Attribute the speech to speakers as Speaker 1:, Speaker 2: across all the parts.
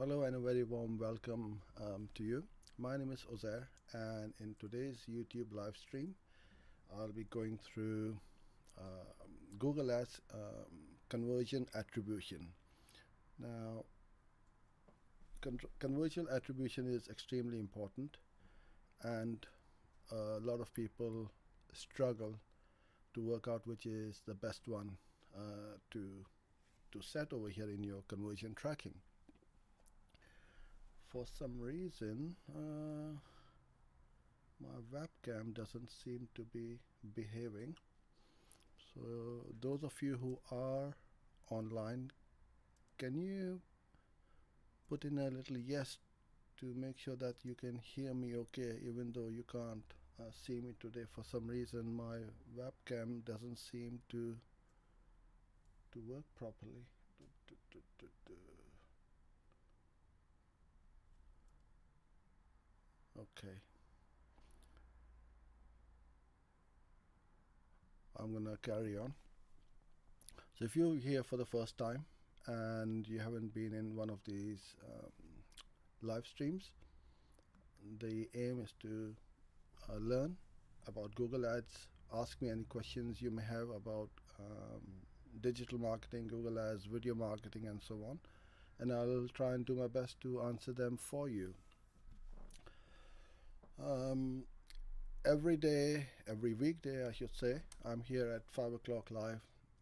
Speaker 1: Hello and a very warm welcome to you. My name is Ozair, and in today's YouTube live stream, I'll be going through Google Ads conversion attribution. Now, conversion attribution is extremely important, and a lot of people struggle to work out which is the best one to set over here in your conversion tracking. For some reason, my webcam doesn't seem to be behaving. So those of you who are online, can you put in a little yes to make sure that you can hear me okay, even though you can't see me today? For some reason, my webcam doesn't seem to work properly. Okay, I'm gonna carry on. So if you're here for the first time and you haven't been in one of these live streams, the aim is to learn about Google Ads, ask me any questions you may have about digital marketing, Google Ads, video marketing, and so on, and I'll try and do my best to answer them for you. Every day, every weekday I should say, I'm here at 5 o'clock live,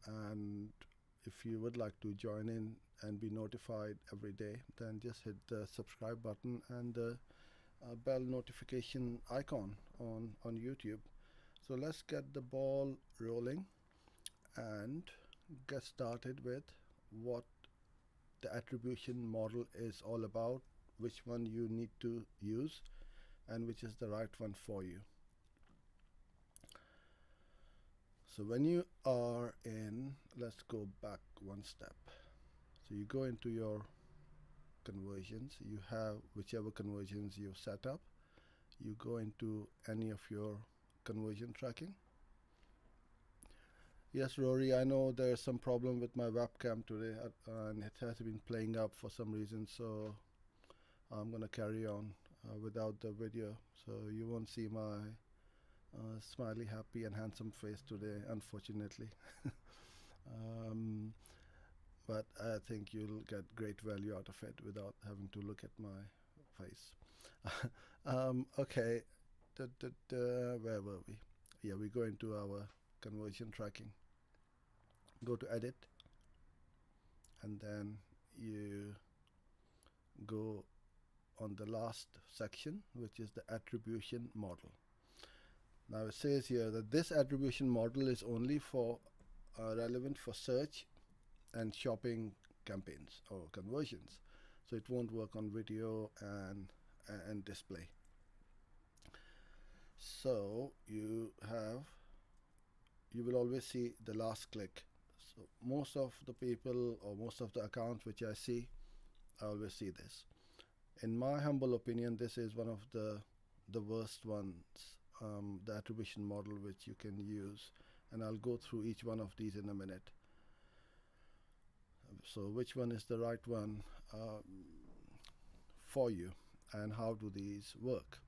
Speaker 1: and if you would like to join in and be notified every day, then just hit the subscribe button and the bell notification icon on YouTube. So let's get the ball rolling and get started with what the attribution model is all about, which one you need to use, and which is the right one for you. So when you are in, let's go back one step. So you go into your conversions, you have whichever conversions you've set up, you go into any of your conversion tracking. Yes, Rory, I know there's some problem with my webcam today, and it has been playing up for some reason, so I'm gonna carry on without the video, so you won't see my smiley, happy and handsome face today, unfortunately. But I think you'll get great value out of it without having to look at my face. Okay, where were we? Yeah, we go into our conversion tracking. Go to edit, and then you go on the last section, which is the attribution model. Now it says here that this attribution model is only for relevant for search and shopping campaigns or conversions, so it won't work on video and display. So you will always see the last click. So most of the people or most of the accounts which I see, I always see this. In my humble opinion, this is one of the worst ones, the attribution model which you can use, and I'll go through each one of these in a minute. So which one is the right one for you, and how do these work?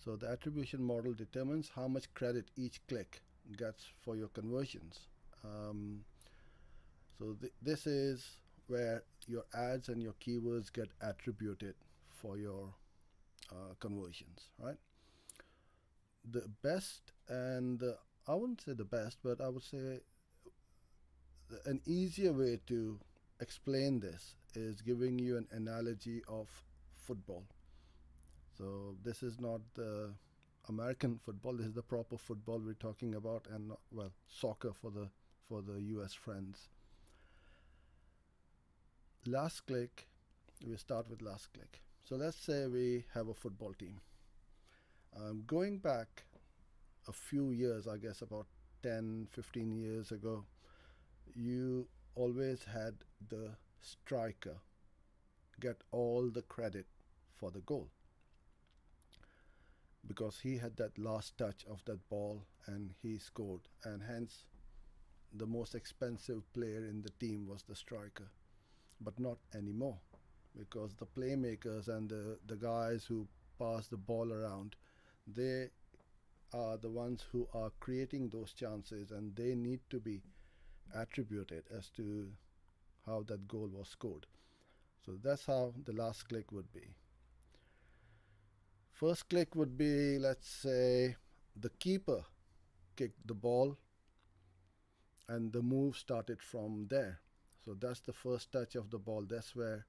Speaker 1: So the attribution model determines how much credit each click gets for your conversions. So this is where your ads and your keywords get attributed for your conversions, right? The best, and I wouldn't say the best, but I would say an easier way to explain this is giving you an analogy of football. So this is not the American football, this is the proper football we're talking about, and not, well, soccer for the US friends. Last click, we start with last click. So let's say we have a football team. Going back a few years, I guess about 10-15 years ago, you always had the striker get all the credit for the goal, because he had that last touch of that ball and he scored, and hence the most expensive player in the team was the striker. But not anymore. because the playmakers and the guys who pass the ball around, they are the ones who are creating those chances, and they need to be attributed as to how that goal was scored. So that's how the last click would be. First click would be, let's say, the keeper kicked the ball and the move started from there. So that's the first touch of the ball. That's where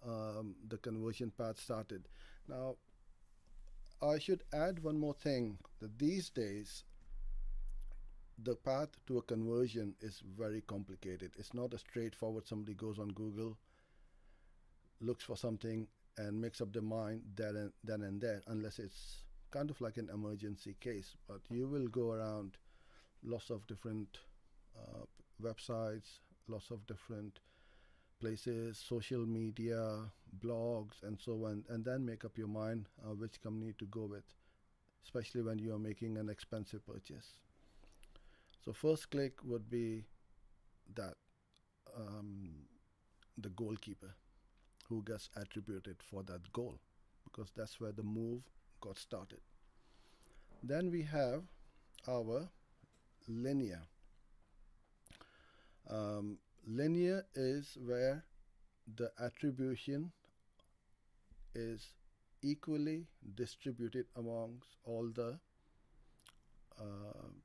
Speaker 1: the conversion path started. Now, I should add one more thing, that these days the path to a conversion is very complicated. It's not a straightforward somebody goes on Google, looks for something, and makes up their mind then and there, unless it's kind of like an emergency case. But you will go around lots of different uh, websites, lots of different places, social media, blogs, and so on, and then make up your mind which company to go with, especially when you are making an expensive purchase. So first click would be that um, the goalkeeper who gets attributed for that goal, because that's where the move got started. Then we have our linear. Um, Linear is where the attribution is equally distributed amongst all the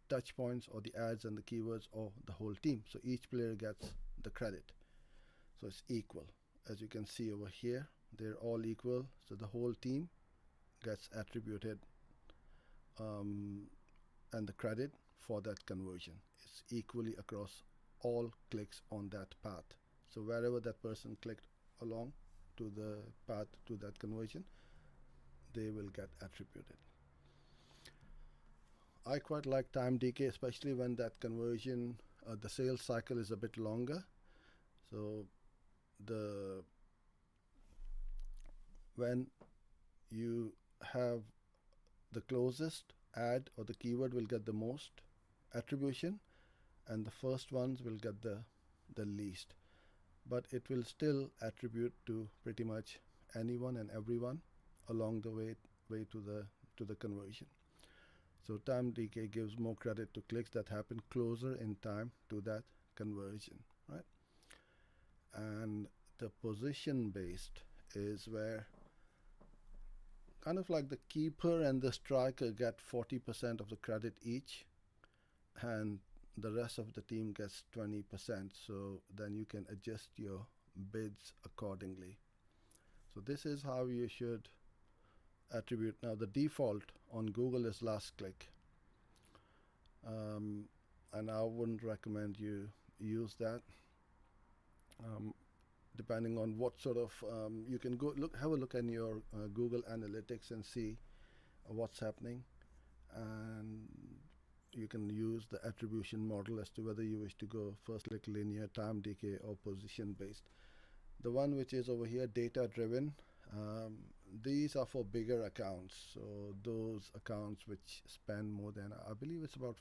Speaker 1: touch points or the ads and the keywords or the whole team. So each player gets the credit. So it's equal. As you can see over here, they're all equal. So the whole team gets attributed and the credit for that conversion. It's equally across all clicks on that path. So wherever that person clicked along to the path to that conversion, they will get attributed. I quite like time decay, especially when that conversion, the sales cycle is a bit longer. So the when you have the closest ad or the keyword will get the most attribution, and the first ones will get the least. But it will still attribute to pretty much anyone and everyone along the way to the conversion. So time decay gives more credit to clicks that happen closer in time to that conversion, right? And the position based is where kind of like the keeper and the striker get 40% of the credit each, and the rest of the team gets 20%. So then you can adjust your bids accordingly. So this is how you should attribute. Now the default on Google is last click, and I wouldn't recommend you use that. Depending on what sort of you can go have a look in your Google Analytics and see what's happening, and you can use the attribution model as to whether you wish to go first click, linear, time decay, or position based. The one which is over here, data driven, these are for bigger accounts. So those accounts which spend more than, I believe it's about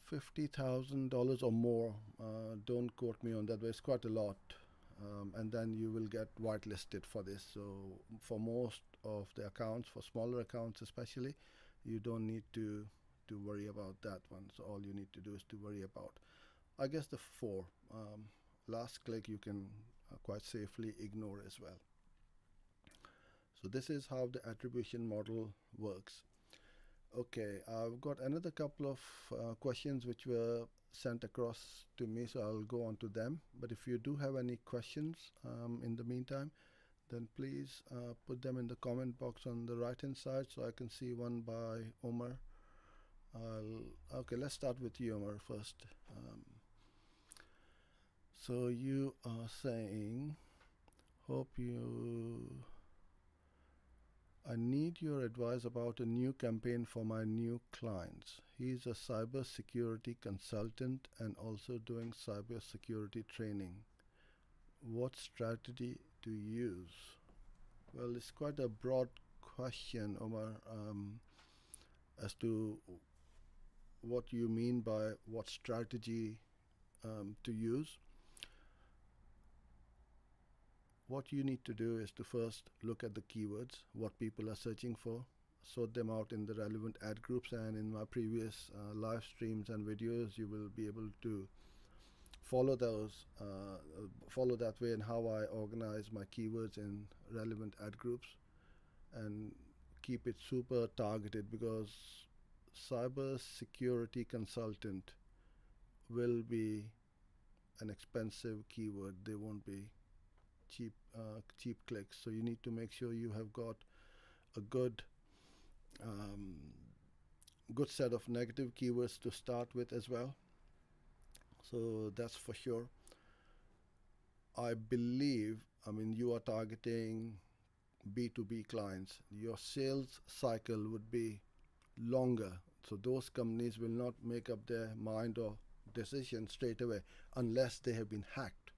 Speaker 1: $50,000 or more. Don't quote me on that, but it's quite a lot. And then you will get whitelisted for this. So for most of the accounts, for smaller accounts especially, you don't need to worry about that one. So all you need to do is to worry about, I guess, the four. Last click you can quite safely ignore as well. So this is how the attribution model works. Okay, I've got another couple of questions which were sent across to me, so I'll go on to them. But if you do have any questions in the meantime, then please put them in the comment box on the right hand side so I can see one by Omar. Okay, let's start with you, Omar, first. So you are saying, I need your advice about a new campaign for my new clients. He's a cybersecurity consultant and also doing cybersecurity training. What strategy to use? Well, it's quite a broad question, Omar, as to what you mean by what strategy to use. what you need to do is to first look at the keywords, what people are searching for, sort them out in the relevant ad groups, and in my previous live streams and videos, you will be able to follow those, follow that way in how I organize my keywords in relevant ad groups and keep it super targeted, because cyber security consultant will be an expensive keyword. They won't be cheap clicks. So you need to make sure you have got a um, good set of negative keywords to start with as well. So that's for sure. I believe, I mean, you are targeting B2B clients. Your sales cycle would be longer. So those companies will not make up their mind or decision straight away unless they have been hacked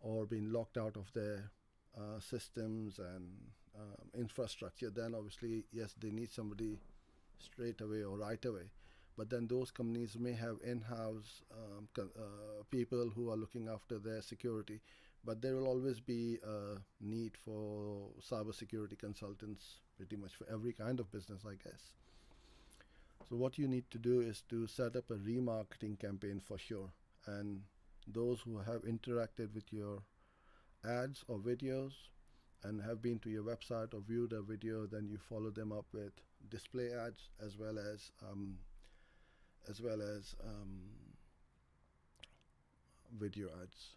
Speaker 1: or been locked out of their systems and infrastructure. Then obviously, yes, they need somebody straight away or right away. But then those companies may have in-house people who are looking after their security. But there will always be a need for cybersecurity consultants pretty much for every kind of business, I guess. So what you need to do is to set up a remarketing campaign for sure. And those who have interacted with your ads or videos and have been to your website or viewed a video, then you follow them up with display ads as well as video ads.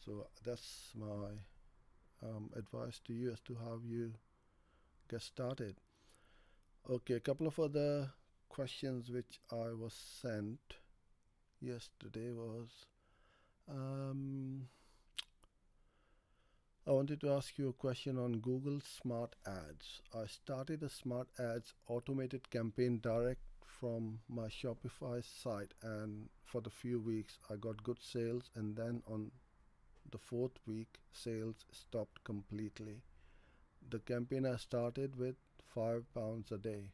Speaker 1: So that's my advice to you as to how you get started. Okay, a couple of other questions which I was sent yesterday was I wanted to ask you a question on Google Smart Ads. I started a Smart Ads automated campaign direct from my Shopify site, and for the few weeks I got good sales, and then on the fourth week sales stopped completely. The campaign I started with £5 a day.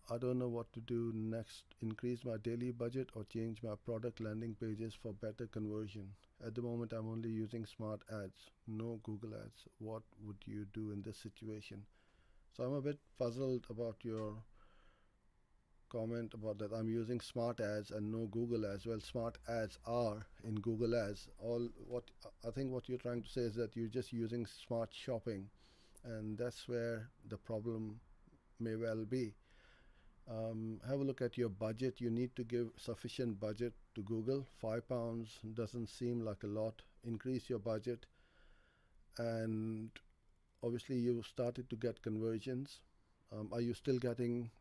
Speaker 1: I don't know what to do next. Increase my daily budget or change my product landing pages for better conversion. At the moment I'm only using Smart Ads, no Google Ads. What would you do in this situation? So I'm a bit puzzled about your comment about that I'm using Smart Ads and no Google Ads. Well, Smart Ads are in Google Ads. I think what you're trying to say is that you're just using Smart Shopping, and that's where the problem may well be. Have a look at your budget. You need to give sufficient budget to Google. £5 doesn't seem like a lot. Increase your budget, and obviously you started to get conversions. Are you still getting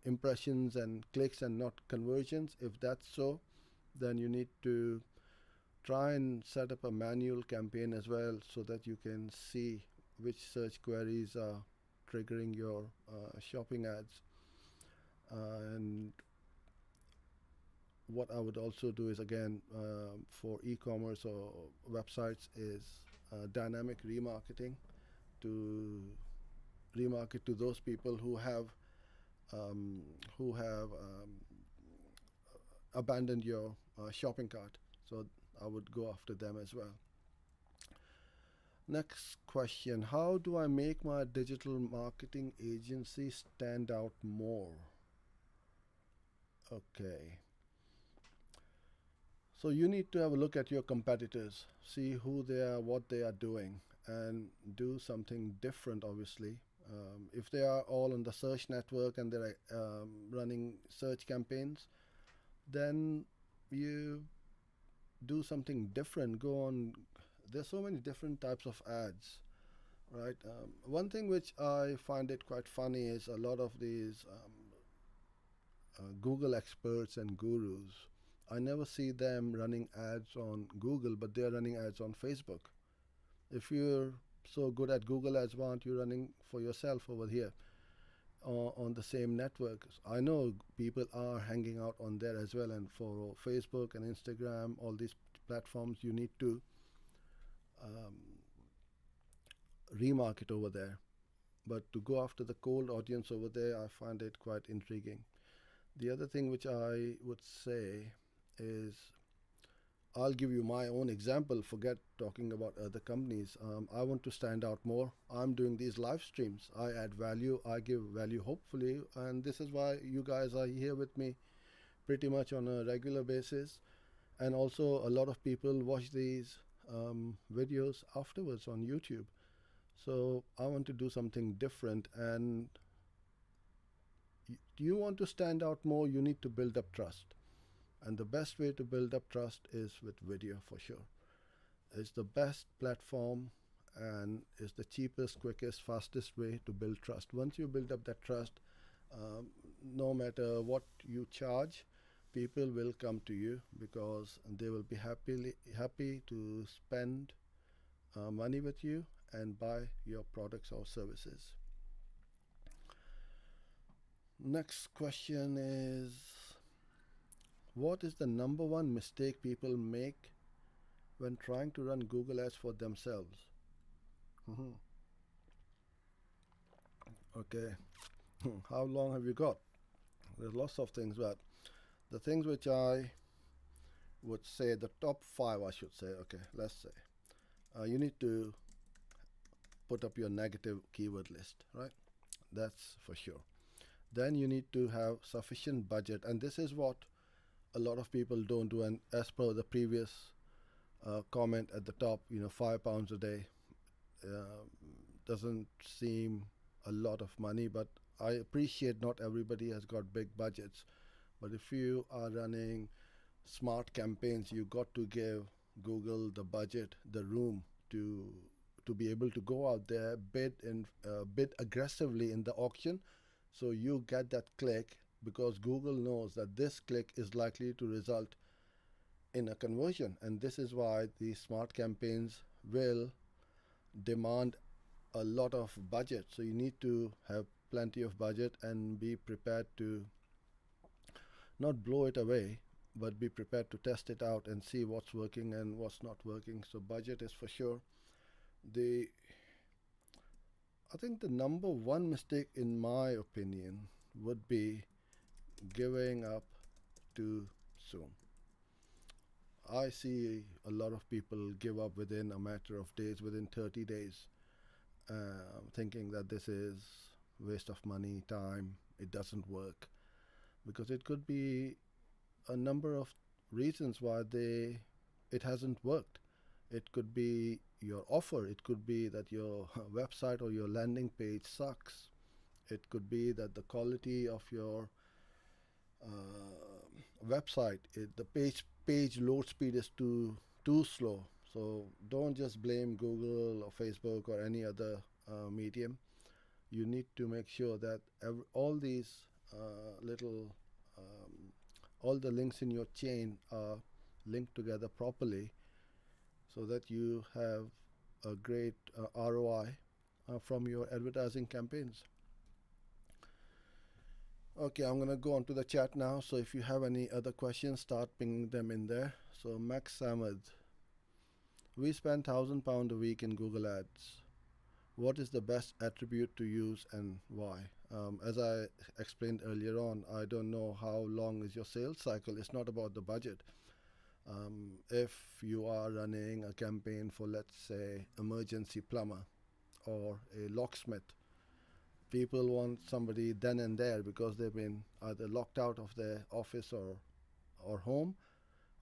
Speaker 1: impressions and clicks and not conversions? If that's so, then you need to try and set up a manual campaign as well, so that you can see which search queries are triggering your shopping ads. And what I would also do is, again, for e-commerce or websites, is dynamic remarketing, to remarket to those people who have abandoned your shopping cart. So I would go after them as well. Next question: how do I make my digital marketing agency stand out more? Okay. So you need to have a look at your competitors, see who they are, what they are doing, and do something different, obviously. If they are all on the search network and they're running search campaigns, then you do something different. Go on. There's so many different types of ads, right? One thing which I find it quite funny is a lot of these Google experts and gurus. I never see them running ads on Google, but they're running ads on Facebook. If you're so good at Google ads, why aren't you running for yourself over here on the same network? I know people are hanging out on there as well, and for Facebook and Instagram, all these platforms, you need to remarket over there. But to go after the cold audience over there, I find it quite intriguing. The other thing which I would say is I'll give you my own example. Forget talking about other companies. I want to stand out more. I'm doing these live streams. I add value. I give value, hopefully, and this is why you guys are here with me pretty much on a regular basis. And also, a lot of people watch these videos afterwards on YouTube. So I want to do something different. And you want to stand out more, you need to build up trust. And the best way to build up trust is with video for sure. It's the best platform and it's the cheapest, quickest, fastest way to build trust. Once you build up that trust, um, no matter what you charge, people will come to you because they will be happy to spend money with you and buy your products or services. Next question is, what is the number one mistake people make when trying to run Google Ads for themselves? Mhm. Okay, how long have you got? There's lots of things, but the things which I would say, the top five, I should say, okay, let's say, you need to put up your negative keyword list, right? That's for sure. Then you need to have sufficient budget, and this is what a lot of people don't do. And as per the previous comment at the top, £5 a day uh, doesn't seem a lot of money, but I appreciate not everybody has got big budgets. But if you are running smart campaigns, you got to give Google the budget, the room to be able to go out there, bid aggressively in the auction, so you get that click because Google knows that this click is likely to result in a conversion, and this is why these smart campaigns will demand a lot of budget. So you need to have plenty of budget and be prepared to not blow it away, but be prepared to test it out and see what's working and what's not working. So budget is for sure. The I think the number one mistake, in my opinion, would be giving up too soon. I see a lot of people give up within a matter of days, within 30 days, thinking that this is waste of money, time, it doesn't work. Because it could be a number of reasons why it hasn't worked. It could be your offer. It could be that your website or your landing page sucks. It could be that the quality of your website, the page load speed is too slow. So don't just blame Google or Facebook or any other medium. You need to make sure that all these little all the links in your chain are linked together properly so that you have a great ROI from your advertising campaigns. Okay, I'm gonna go on to the chat now. So if you have any other questions, start pinging them in there. So Max Samad, we spend £1,000 a week in Google Ads. What is the best attribute to use and why? As I explained earlier on, I don't know how long is your sales cycle. It's not about the budget. If you are running a campaign for, let's say, emergency plumber or a locksmith, people want somebody then and there because they've been either locked out of their office or home,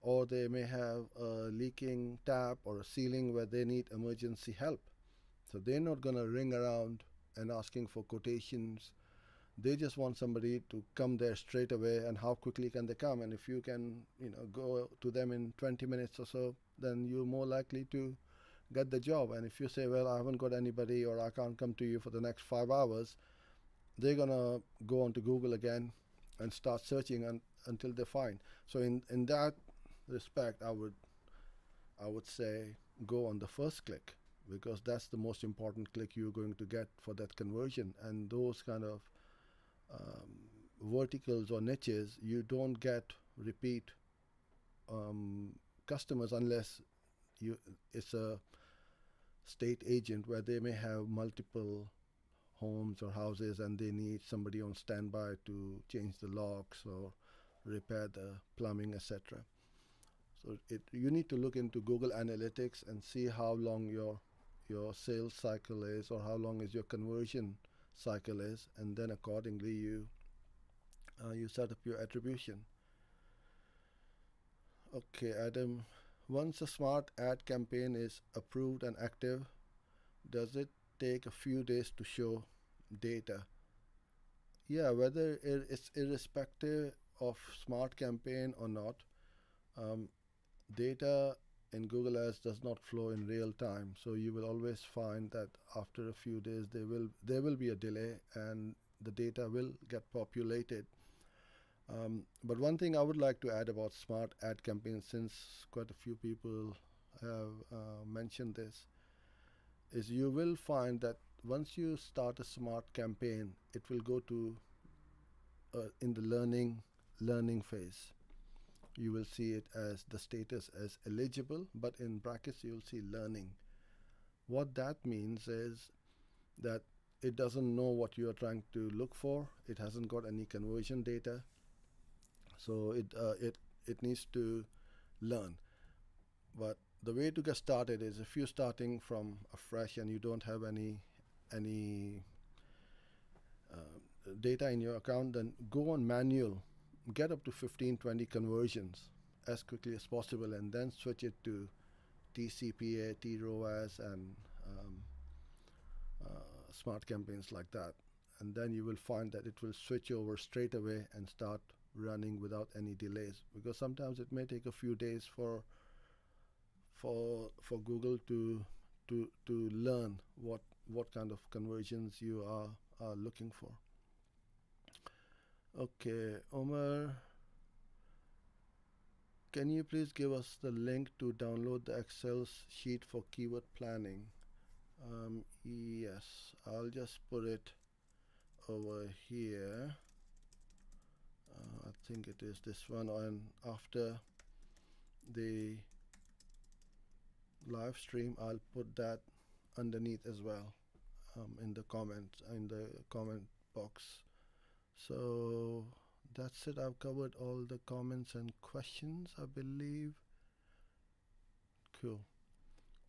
Speaker 1: or they may have a leaking tap or a ceiling where they need emergency help. So they're not going to ring around and asking for quotations. They just want somebody to come there straight away, and how quickly can they come? And if you can, go to them in 20 minutes or so, then you're more likely to get the job. And if you say, well, I haven't got anybody or I can't come to you for the next 5 hours, they're going to go onto Google again and start searching until they find. So in that respect, I would say go on the first click, because that's the most important click you're going to get for that conversion. And those kind of verticals or niches, you don't get repeat customers unless it's a state agent where they may have multiple homes or houses and they need somebody on standby to change the locks or repair the plumbing, etc. So you need to look into Google Analytics and see how long your sales cycle is, or how long is your conversion cycle is, and then accordingly you set up your attribution. Okay, Adam. Once a smart ad campaign is approved and active, does it take a few days to show data? Yeah, whether it's irrespective of smart campaign or not, um, data in Google Ads does not flow in real time. So you will always find that after a few days there will be a delay and the data will get populated. But one thing I would like to add about smart ad campaigns, since quite a few people have mentioned this, is you will find that once you start a smart campaign, it will go to in the learning phase. You will see it as the status as eligible, but in brackets you will see learning. What that means is that it doesn't know what you are trying to look for. It hasn't got any conversion data, so it needs to learn. But the way to get started is, if you're starting from afresh and you don't have any data in your account, then go on manual, get up to 15-20 conversions as quickly as possible, and then switch it to TCPA, TROAS, and smart campaigns like that. And then you will find that it will switch over straight away and start running without any delays, because sometimes it may take a few days for Google to learn what kind of conversions you are looking for. Okay, Omar, can you please give us the link to download the Excel sheet for keyword planning? Yes, I'll just put it over here. I think it is this one, and after the live stream I'll put that underneath as well, in the comment box. So that's it. I've covered all the comments and questions, I believe. Cool.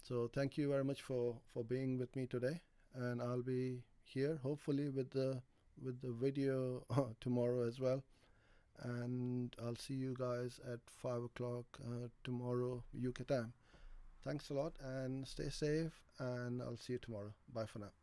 Speaker 1: So thank you very much for being with me today, and I'll be here hopefully with the video tomorrow as well. And I'll see you guys at 5 o'clock tomorrow UK time. Thanks a lot and stay safe, and I'll see you tomorrow. Bye for now.